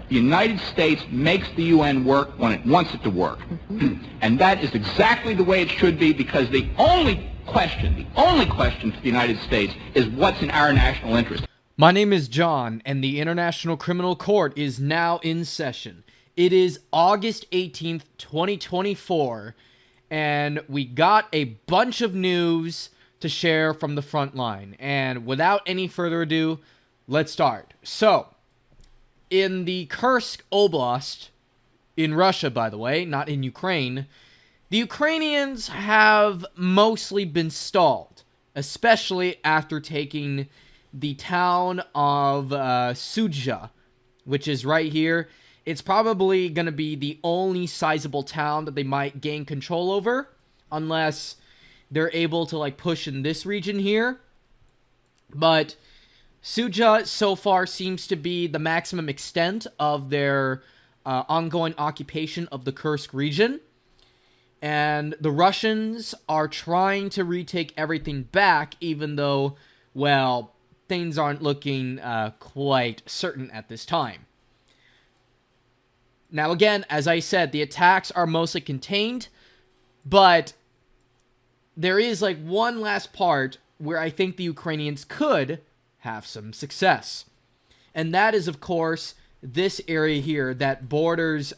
The United States makes the UN work when it wants it to work. And that is exactly the way it should be, because the only question for the United States is what's in our national interest. My name is John, and the International Criminal Court is now in session. It is August 18th, 2024, and we got a bunch of news to share from the front line. And without any further ado, let's start. So, in the Kursk Oblast, in Russia, by the way, not in Ukraine, the Ukrainians have mostly been stalled, especially after taking the town of Sudzha, which is right here. It's probably going to be the only sizable town that they might gain control over, unless they're able to push in this region here. But Sudzha so far seems to be the maximum extent of their ongoing occupation of the Kursk region. And the Russians are trying to retake everything back, even though, well, things aren't looking quite certain at this time. Now, again, as I said, the attacks are mostly contained, but there is one last part where I think the Ukrainians could have some success. And that is, of course, this area here that borders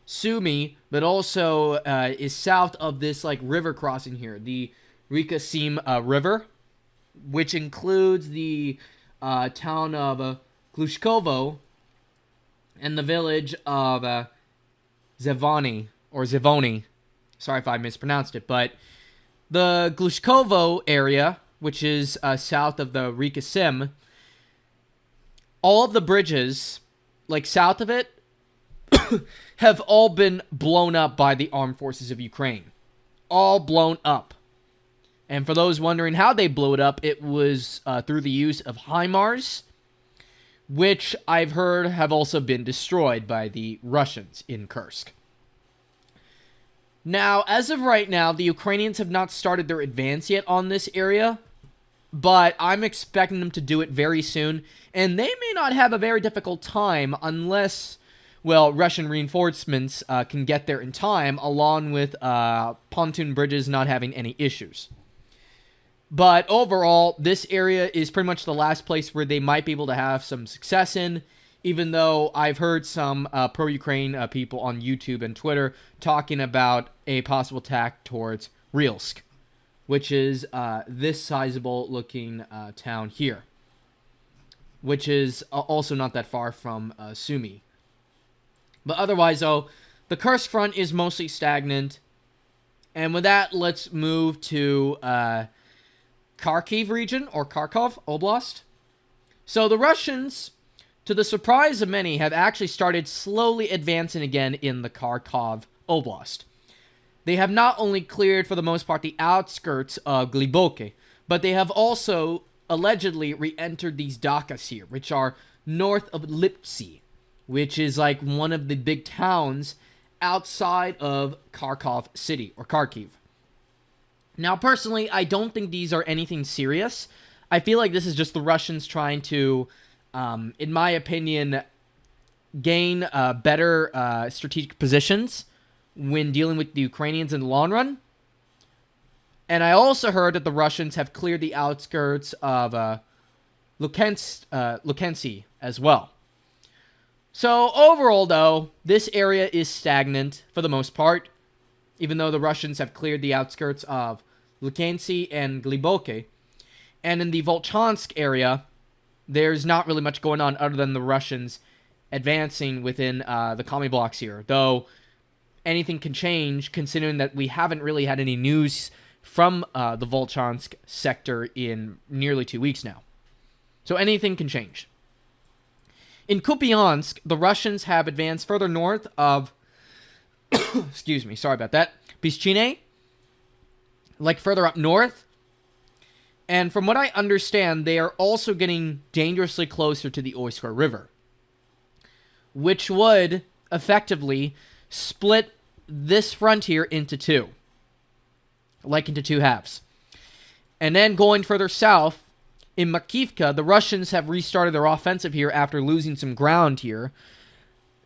Sumy, but also is south of this river crossing here, the Reka Sim River, which includes the town of Glushkovo and the village of Zivony. Sorry if I mispronounced it, but the Glushkovo area, which is south of the Reka Sim, all of the bridges, south of it, have all been blown up by the armed forces of Ukraine. All blown up. And for those wondering how they blew it up, it was through the use of HIMARS, which I've heard have also been destroyed by the Russians in Kursk. Now, as of right now, the Ukrainians have not started their advance yet on this area, but I'm expecting them to do it very soon, and they may not have a very difficult time unless, well, Russian reinforcements can get there in time, along with pontoon bridges not having any issues. But overall, this area is pretty much the last place where they might be able to have some success in, even though I've heard some pro-Ukraine people on YouTube and Twitter talking about a possible attack towards Rylsk, which is this sizable-looking town here, which is also not that far from Sumy. But otherwise, though, the Kursk front is mostly stagnant. And with that, let's move to Kharkiv region, or Kharkov Oblast. So the Russians, to the surprise of many, have actually started slowly advancing again in the Kharkov Oblast. They have not only cleared, for the most part, the outskirts of Gliboke, but they have also allegedly re-entered these Dakas here, which are north of Lipsy, which is one of the big towns outside of Kharkov city, or Kharkiv. Now, personally, I don't think these are anything serious. I feel like this is just the Russians trying to, in my opinion, gain better strategic positions when dealing with the Ukrainians in the long run. And I also heard that the Russians have cleared the outskirts of Lukansk as well. So overall, though, this area is stagnant for the most part, even though the Russians have cleared the outskirts of Lukansk and Gliboke. And in the Volchansk area, there's not really much going on other than the Russians advancing within the commie blocks here, though anything can change considering that we haven't really had any news from the Volchansk sector in nearly 2 weeks now. So anything can change. In Kupiansk, the Russians have advanced further north of excuse me, sorry about that, Pischine, further up north. And from what I understand, they are also getting dangerously closer to the Oyskar River, which would effectively split this frontier into two, into two halves. And then going further south in Makivka, the Russians have restarted their offensive here after losing some ground here.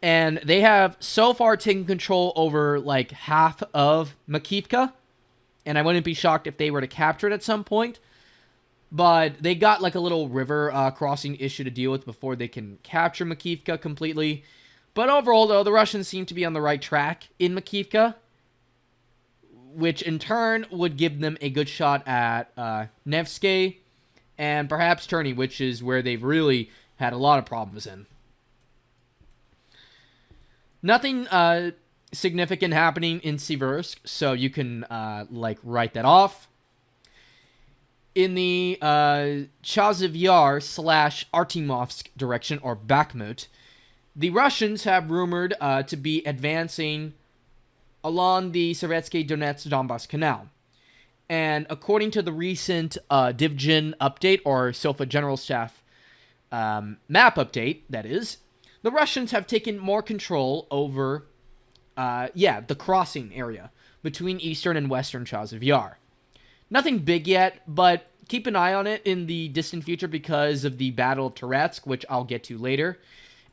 And they have so far taken control over like half of Makivka. And I wouldn't be shocked if they were to capture it at some point. But they got like a little river crossing issue to deal with before they can capture Makivka completely. But overall, though, the Russians seem to be on the right track in Makivka, which in turn would give them a good shot at Nevsky and perhaps Cherny, which is where they've really had a lot of problems in. Nothing significant happening in Siversk, so you can like write that off. In the Chasiv Yar / Artemovsk direction, or Bakhmut, the Russians have rumored to be advancing along the Sovietsky Donetsk-Donbass Canal. And according to the recent Divjin update, or SOFA General Staff map update, that is, the Russians have taken more control over, the crossing area between eastern and western Chasiv Yar. Nothing big yet, but keep an eye on it in the distant future because of the Battle of Toretsk, which I'll get to later.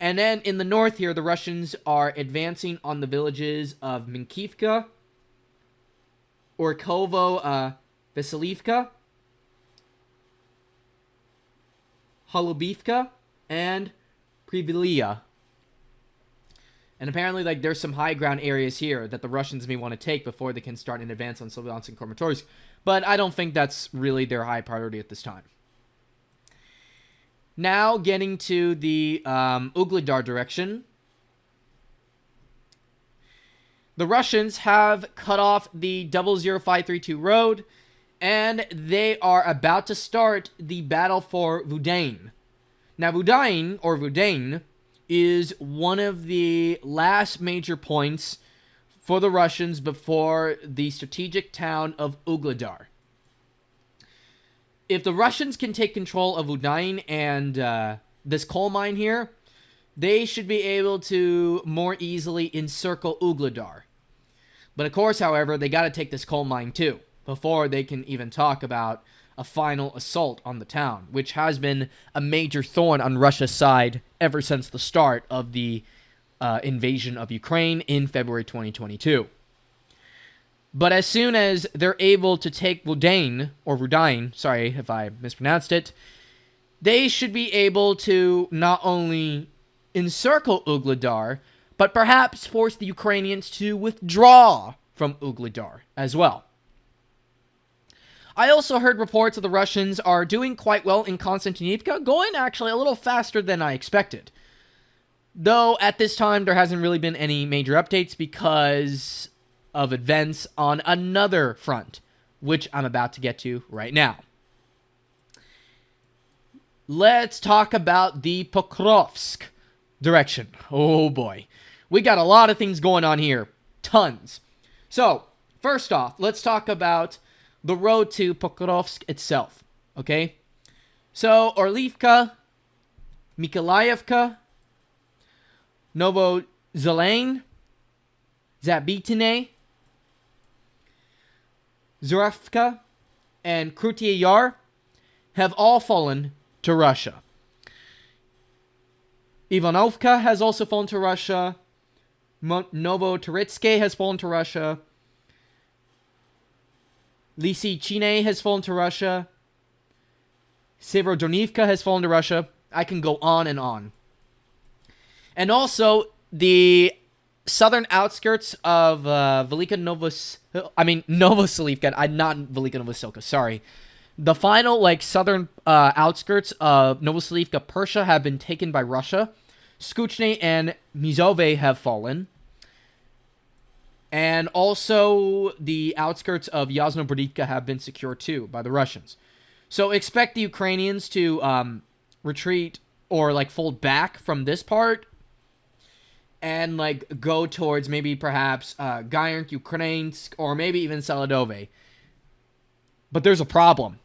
And then in the north here, the Russians are advancing on the villages of Minkivka, Orkovo, Vasilivka, Holubivka, and Privilia. And apparently, like, there's some high ground areas here that the Russians may want to take before they can start an advance on Sloviansk and Kramatorsk. But I don't think that's really their high priority at this time. Now, getting to the Ugledar direction. The Russians have cut off the 00532 road, and they are about to start the battle for Vudain. Now, Vudain, is one of the last major points for the Russians before the strategic town of Ugledar. If the Russians can take control of Vudain and this coal mine here, they should be able to more easily encircle Ugledar. But of course, however, they got to take this coal mine too before they can even talk about a final assault on the town, which has been a major thorn on Russia's side ever since the start of the invasion of Ukraine in February 2022. But as soon as they're able to take Vudain, sorry if I mispronounced it, they should be able to not only encircle Ugledar, but perhaps force the Ukrainians to withdraw from Ugledar as well. I also heard reports that the Russians are doing quite well in Konstantinivka, going actually a little faster than I expected. Though at this time there hasn't really been any major updates because of events on another front, which I'm about to get to right now. Let's talk about the Pokrovsk direction. Oh boy. We got a lot of things going on here. Tons. So, first off, let's talk about the road to Pokrovsk itself. Okay? So, Orlivka, Mykolаevka, Novozelane, Zabitine, Zuravka, and Krutye Yar have all fallen to Russia. Ivanovka has also fallen to Russia. Novotoretsk has fallen to Russia. Lysychine has fallen to Russia. Severodonivka has fallen to Russia. I can go on and on. And also, the southern outskirts of Novoselivka, not Velika Novoselka, sorry. The final, southern outskirts of Novoselivka, Persia, have been taken by Russia. Skuchne and Mizove have fallen. And also, the outskirts of Yasno-Brodivka have been secured too by the Russians. So expect the Ukrainians to retreat or fold back from this part and go towards maybe perhaps Gayarnk, Ukrainsk, or maybe even Saladove. But there's a problem.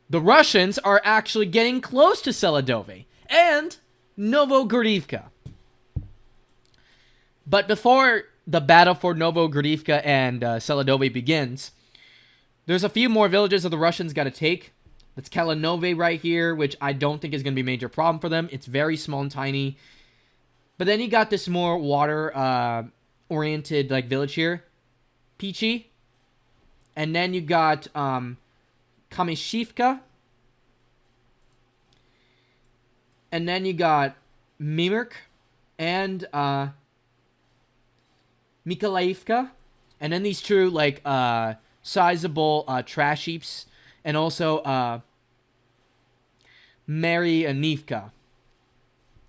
The Russians are actually getting close to Saladove and Novogorivka. But before the battle for Novogorivka and Saladove begins, there's a few more villages that the Russians got to take. That's Kalinove right here, which I don't think is going to be a major problem for them. It's very small and tiny. But then you got this more water-oriented like village here, Peachy. And then you got Kamishivka. And then you got Mimirk and Mikolaivka. And then these two like sizable trash heaps. And also Marianivka.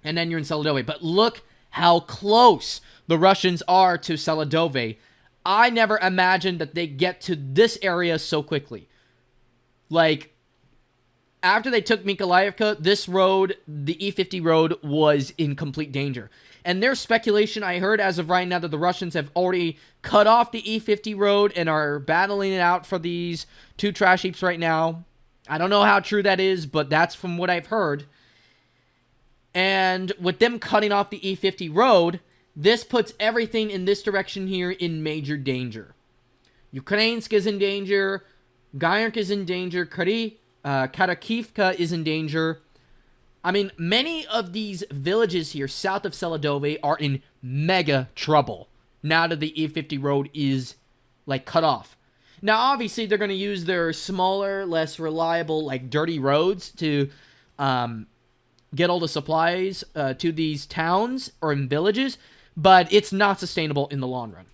And then you're in Seladove. But look how close the Russians are to Seladove. I never imagined that they get to this area so quickly. Like, after they took Mikolaivka, this road, the E50 road, was in complete danger. And there's speculation I heard as of right now that the Russians have already cut off the E50 road and are battling it out for these two trash heaps right now. I don't know how true that is, but that's from what I've heard. And with them cutting off the E50 road, this puts everything in this direction here in major danger. Ukrainsk is in danger. Gayark is in danger. Karakivka is in danger. I mean, many of these villages here south of Seladove are in mega trouble now that the E50 road is, like, cut off. Now, obviously, they're going to use their smaller, less reliable, like, dirty roads to get all the supplies to these towns or in villages, but it's not sustainable in the long run.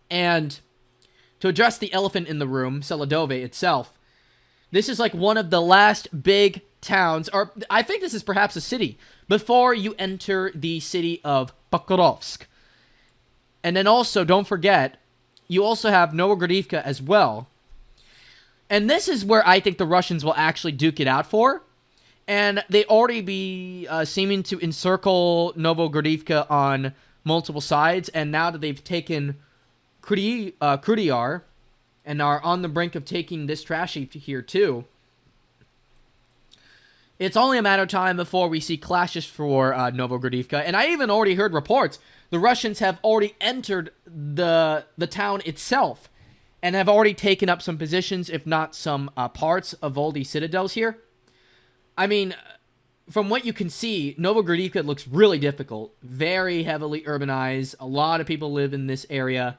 And to address the elephant in the room, Seladove itself, this is like one of the last big towns, or I think this is perhaps a city, before you enter the city of Pokrovsk. And then also, don't forget, you also have Novogradivka as well. And this is where I think the Russians will actually duke it out for. And they already be seeming to encircle Novogradivka on multiple sides. And now that they've taken Krudiar and are on the brink of taking this trash heap here too, it's only a matter of time before we see clashes for Novogradivka. And I even already heard reports the Russians have already entered the town itself and have already taken up some positions, if not some parts of all these citadels here. I mean, from what you can see, Novogradivka looks really difficult. Very heavily urbanized. A lot of people live in this area.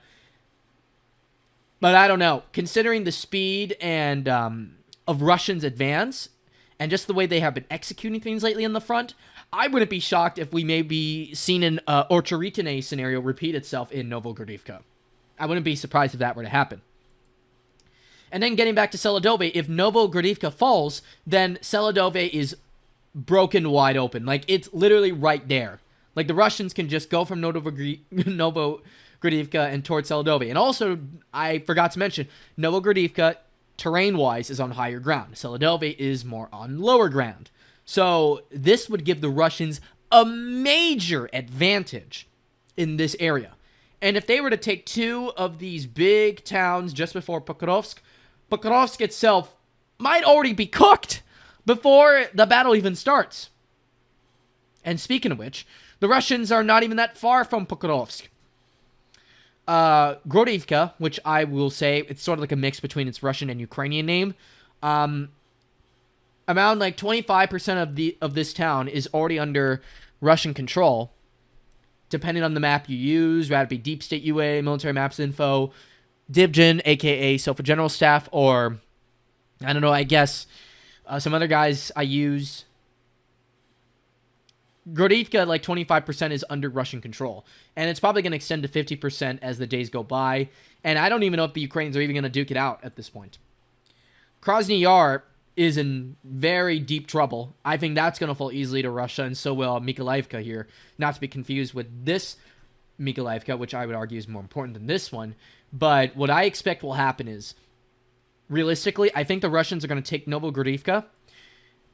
But I don't know. Considering the speed and of Russians' advance, and just the way they have been executing things lately in the front, I wouldn't be shocked if we maybe seen an Orchoritine scenario repeat itself in Novogradivka. I wouldn't be surprised if that were to happen. And then getting back to Seladove, if Novogradivka falls, then Seladove is broken wide open. Like, it's literally right there. Like, the Russians can just go from Novogradivka and towards Seladove. And also, I forgot to mention, Novogradivka, terrain-wise, is on higher ground. Seladove is more on lower ground. So, this would give the Russians a major advantage in this area. And if they were to take two of these big towns just before Pokrovsk, Pokrovsk itself might already be cooked before the battle even starts. And speaking of which, the Russians are not even that far from Pokrovsk. Grodivka, which I will say, it's sort of like a mix between its Russian and Ukrainian name. Around like 25% of this town is already under Russian control. Depending on the map you use, rather it be Deep State UA, Military Maps Info, Divgen, aka Sofa General Staff, or, I don't know, I guess some other guys I use. Grodivka, like 25% is under Russian control. And it's probably going to extend to 50% as the days go by. And I don't even know if the Ukrainians are even going to duke it out at this point. Krasny Yar is in very deep trouble. I think that's going to fall easily to Russia, and so will Mikolaivka here. Not to be confused with this Mikolaivka, which I would argue is more important than this one. But what I expect will happen is, realistically, I think the Russians are going to take Novogradivka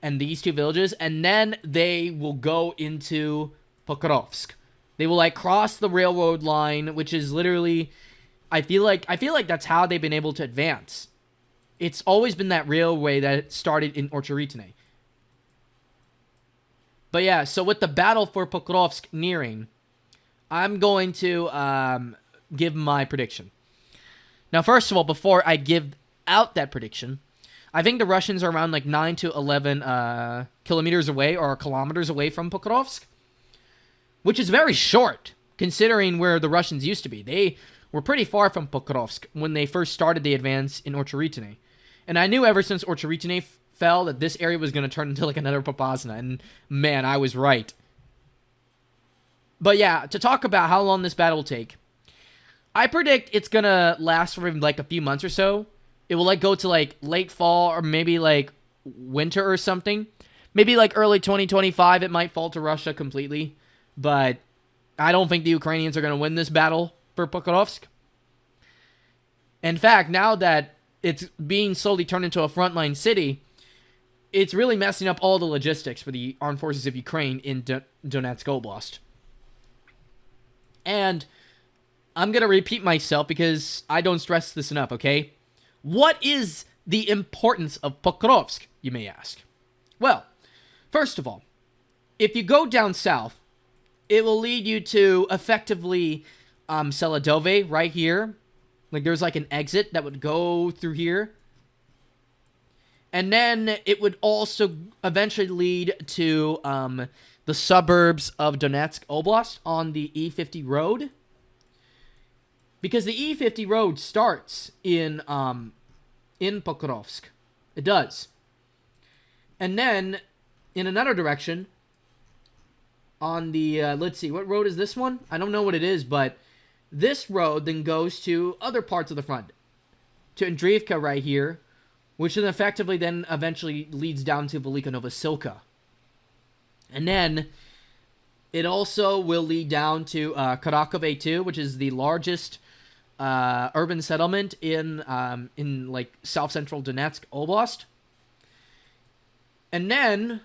and these two villages, and then they will go into Pokrovsk. They will, like, cross the railroad line, which is literally, I feel like that's how they've been able to advance. It's always been that railway that started in Orchoritine. But yeah, so with the battle for Pokrovsk nearing, I'm going to give my prediction. Now, first of all, before I give out that prediction, I think the Russians are around like 9 to 11 kilometers away or kilometers away from Pokrovsk, which is very short considering where the Russians used to be. They were pretty far from Pokrovsk when they first started the advance in Orchoritine. And I knew ever since Orchoritine fell that this area was going to turn into like another Popasna, and man, I was right. But yeah, to talk about how long this battle will take, I predict it's going to last for like a few months or so. It will like go to like late fall or maybe like winter or something. Maybe like early 2025 it might fall to Russia completely. But I don't think the Ukrainians are going to win this battle for Pokrovsk. In fact, now that it's being slowly turned into a frontline city, it's really messing up all the logistics for the armed forces of Ukraine in Donetsk Oblast. And I'm going to repeat myself because I don't stress this enough, okay? What is the importance of Pokrovsk, you may ask? Well, first of all, if you go down south, it will lead you to effectively Seladove right here. Like there's like an exit that would go through here. And then it would also eventually lead to the suburbs of Donetsk Oblast on the E50 road. Because the E50 road starts in Pokrovsk. It does. And then, in another direction, on the, let's see, what road is this one? I don't know what it is, but this road then goes to other parts of the front. To Andreevka right here, which then effectively then eventually leads down to Velika Novosilka. And then it also will lead down to Karakove too, which is the largest urban settlement in like south-central Donetsk Oblast. And then,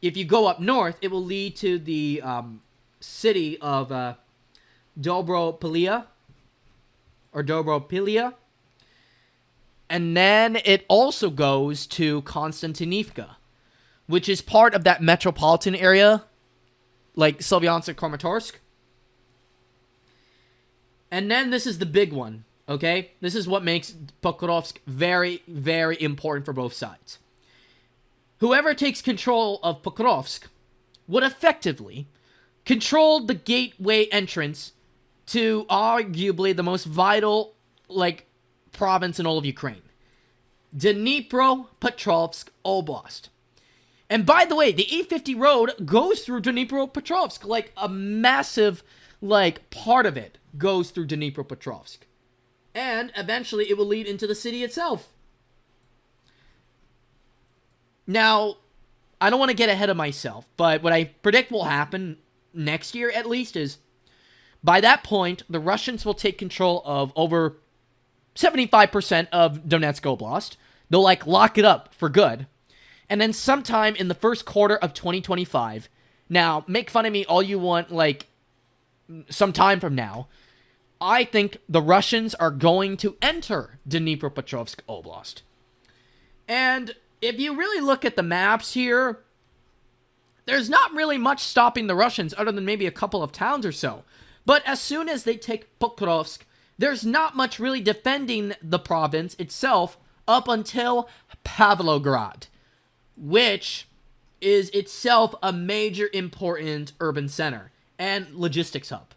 if you go up north, it will lead to the city of Dobropilia, or Dobropilia. And then it also goes to Konstantinivka, which is part of that metropolitan area, like Slavyansk-Kramatorsk. And then this is the big one, okay? This is what makes Pokrovsk very, very important for both sides. Whoever takes control of Pokrovsk would effectively control the gateway entrance to arguably the most vital, like, province in all of Ukraine. Dnipropetrovsk Oblast. And by the way, the E50 road goes through Dnipropetrovsk. Like, a massive, like, part of it goes through Dnipropetrovsk. And eventually it will lead into the city itself. Now, I don't want to get ahead of myself, but what I predict will happen next year at least is, by that point, the Russians will take control of over 75% of Donetsk Oblast. They'll, like, lock it up for good. And then sometime in the first quarter of 2025, now, make fun of me all you want, like, some time from now, I think the Russians are going to enter Dnipropetrovsk Oblast. And if you really look at the maps here, there's not really much stopping the Russians other than maybe a couple of towns or so. But as soon as they take Pokrovsk, there's not much really defending the province itself up until Pavlograd, which is itself a major important urban center and logistics hub.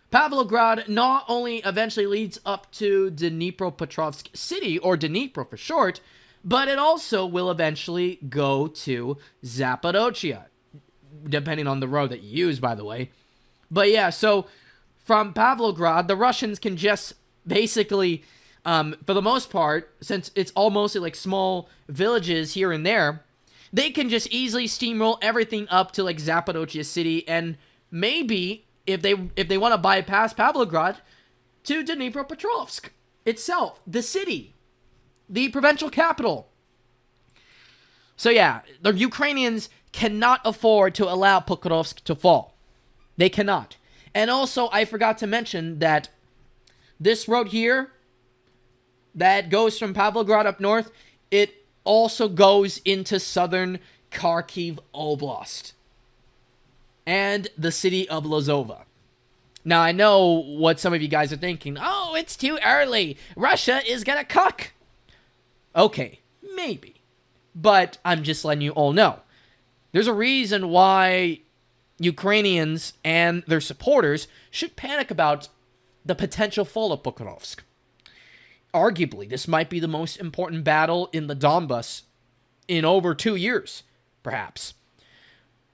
Pavlograd not only eventually leads up to Dnipropetrovsk city, or Dnipro for short, but it also will eventually go to Zaporozhye, depending on the road that you use, by the way. But yeah, so from Pavlograd, the Russians can just basically, for the most part, since it's all mostly like small villages here and there, they can just easily steamroll everything up to like Zaporozhye city, and maybe if they want to bypass Pavlograd, to Dnipropetrovsk itself, the city, the provincial capital. So yeah, the Ukrainians cannot afford to allow Pokrovsk to fall. They cannot. And also, I forgot to mention that this road here that goes from Pavlograd up north, it also goes into southern Kharkiv Oblast and the city of Lozova. Now, I know what some of you guys are thinking. Oh, it's too early. Russia is gonna cuck. Okay, Maybe. But I'm just letting you all know. There's a reason why Ukrainians and their supporters should panic about the potential fall of Pokrovsk. Arguably, this might be the most important battle in the Donbas in over 2 years, perhaps.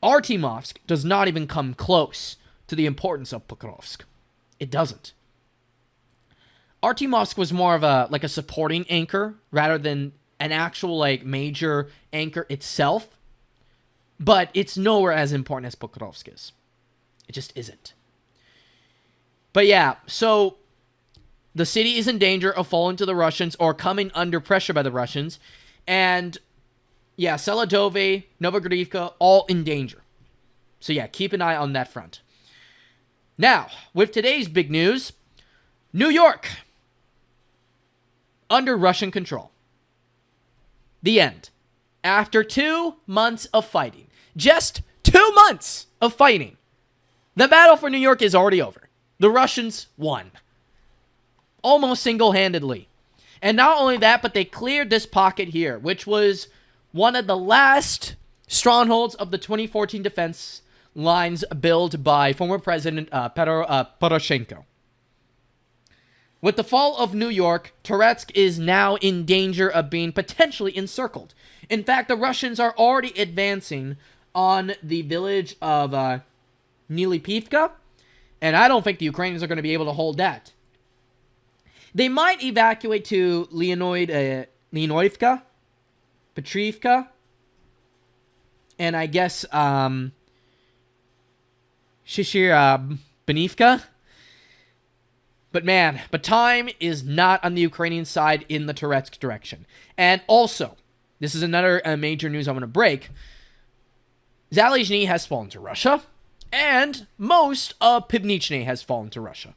Artyomovsk does not even come close to the importance of Pokrovsk. It doesn't. Artyomovsk was more of a supporting anchor rather than an actual major anchor itself. But it's nowhere as important as Pokrovsk is. It just isn't. But yeah, so the city is in danger of falling to the Russians or coming under pressure by the Russians. And yeah, Seladove, Novogradivka, all in danger. So yeah, keep an eye on that front. Now, with today's big news, New York under Russian control. The end. After 2 months of fighting, just 2 months of fighting, the battle for New York is already over. The Russians won. Almost single-handedly. And not only that, but they cleared this pocket here, which was one of the last strongholds of the 2014 defense lines built by former President Poroshenko. With the fall of New York, Toretsk is now in danger of being potentially encircled. In fact, the Russians are already advancing on the village of Nilipivka, and I don't think the Ukrainians are going to be able to hold that. They might evacuate to Leonidivka, Petrivka, and I guess Benivka. But time is not on the Ukrainian side in the Toretsk direction. And also, this is another major news I want to break. Zalizhny has fallen to Russia, and most of Pivnichny has fallen to Russia.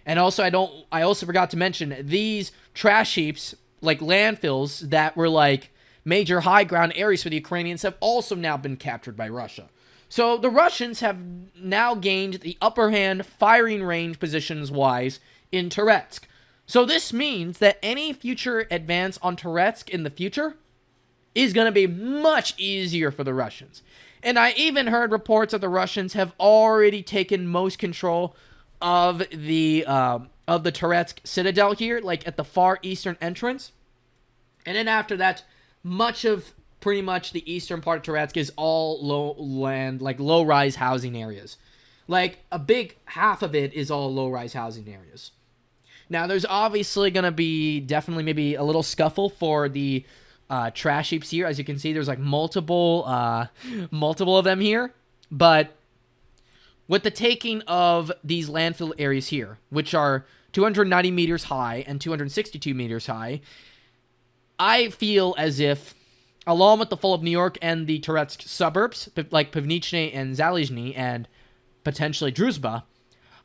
And also, I also forgot to mention, these trash heaps, like landfills that were like major high ground areas for the Ukrainians, have also now been captured by Russia. So the Russians have now gained the upper hand firing range positions-wise in Toretsk. So this means that any future advance on Toretsk in the future is going to be much easier for the Russians. And I even heard reports that the Russians have already taken most control of the Toretsk citadel here, like at the far eastern entrance. And then after that, pretty much the eastern part of Toretsk is all low-rise housing areas. Like, a big half of it is all low-rise housing areas. Now, there's obviously going to be definitely maybe a little scuffle for the trash heaps here. As you can see, there's like multiple of them here. But with the taking of these landfill areas here, which are 290 meters high and 262 meters high, I feel as if, along with the fall of New York and the Toretsk suburbs, like Pivnichny and Zalizhny and potentially Druzhba,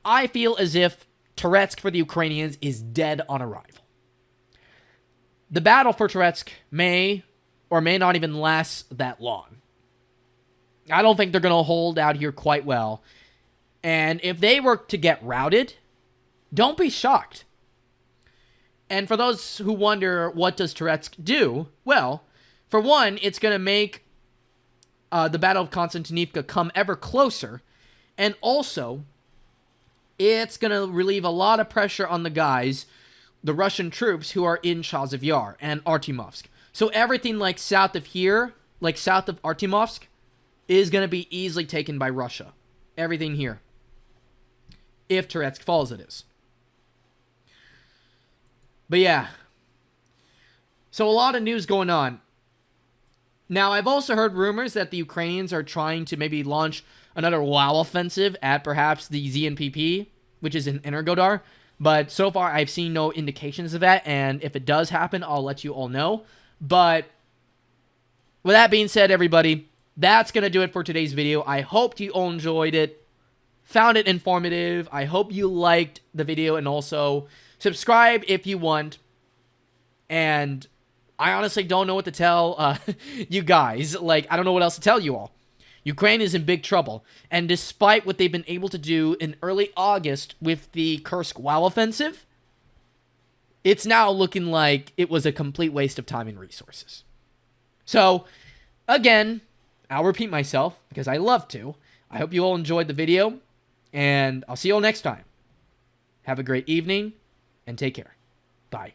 I feel as if Toretsk for the Ukrainians is dead on arrival. The battle for Toretsk may or may not even last that long. I don't think they're going to hold out here quite well. And if they were to get routed, don't be shocked. And for those who wonder, what does Toretsk do? Well, for one, it's going to make the Battle of Konstantinivka come ever closer. And also, it's going to relieve a lot of pressure on the Russian troops who are in Chasiv Yar and Artyomovsk. So everything like south of here, like south of Artyomovsk, is going to be easily taken by Russia. Everything here. If Toretsk falls, it is. But yeah. So a lot of news going on. Now, I've also heard rumors that the Ukrainians are trying to maybe launch another WoW offensive at perhaps the ZNPP, which is in Energodar. But so far, I've seen no indications of that. And if it does happen, I'll let you all know. But with that being said, everybody, that's going to do it for today's video. I hope you all enjoyed it, found it informative. I hope you liked the video, and also subscribe if you want. And I honestly don't know what to tell you guys. Like, I don't know what else to tell you all. Ukraine is in big trouble. And despite what they've been able to do in early August with the Kursk WoW offensive, it's now looking like it was a complete waste of time and resources. So, again, I'll repeat myself because I love to. I hope you all enjoyed the video, and I'll see you all next time. Have a great evening, and take care. Bye.